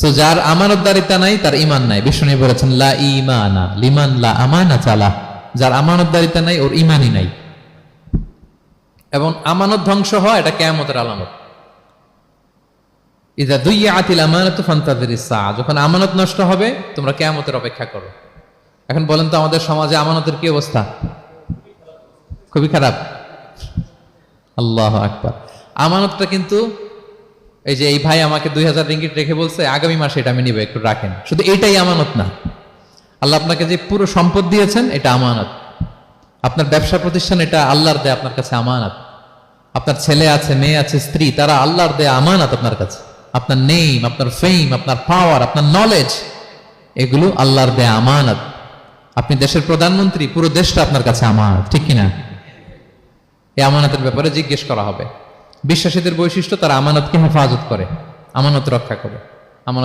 তো যার আমানতদারিতা নাই তার ঈমান নাই। বিষ্ণু বলেছেন লা ঈমানা লিমান লা আমানাতা লাহ, যার আমানতদারিতা নাই ওর ঈমানই নাই। এবং আমানত ধ্বংস হয় এটা কিয়ামতের আলামত। ইযা দুইয়াতিল আমানাতু ফান্তাযিরিস সাআ, যখন আমানত নষ্ট হবে তোমরা কিয়ামতের অপেক্ষা করো। এখন বলেন তো আমাদের সমাজে আমানতের কি অবস্থা? খুবই খারাপ। আল্লাহু আকবার। আমানতটা কিন্তু এই যে এই ভাই আমাকে 2000 রিঙ্গিট রেখে বলছে আগামী মাসে এটা আমি নিব, একটু রাখেন, শুধু এইটাই আমানত না। আল্লাহ আপনাকে যে পুরো সম্পদ দিয়েছেন এটা আমানত। আপনার ব্যবসা প্রতিষ্ঠান এটা আল্লাহর দেয়া আপনার কাছে আমানত। আপনার ছেলে আছে, মেয়ে আছে, স্ত্রী, তারা আল্লাহর দেয়া আমানত আপনার কাছে। আপনার নেম, আপনার ফেম, আপনার পাওয়ার, আপনার নলেজ, এগুলো আল্লাহর দেয়া আমানত। আপনি দেশের প্রধানমন্ত্রী, পুরো দেশটা আপনার কাছে আমানত, ঠিক কিনা? এই আমানতের ব্যাপারে জিজ্ঞেস করা হবে। বিশ্বাসীদের বৈশিষ্ট্য তারা আমানতকে হেফাজত করে, আমানত রক্ষা করে। আমানত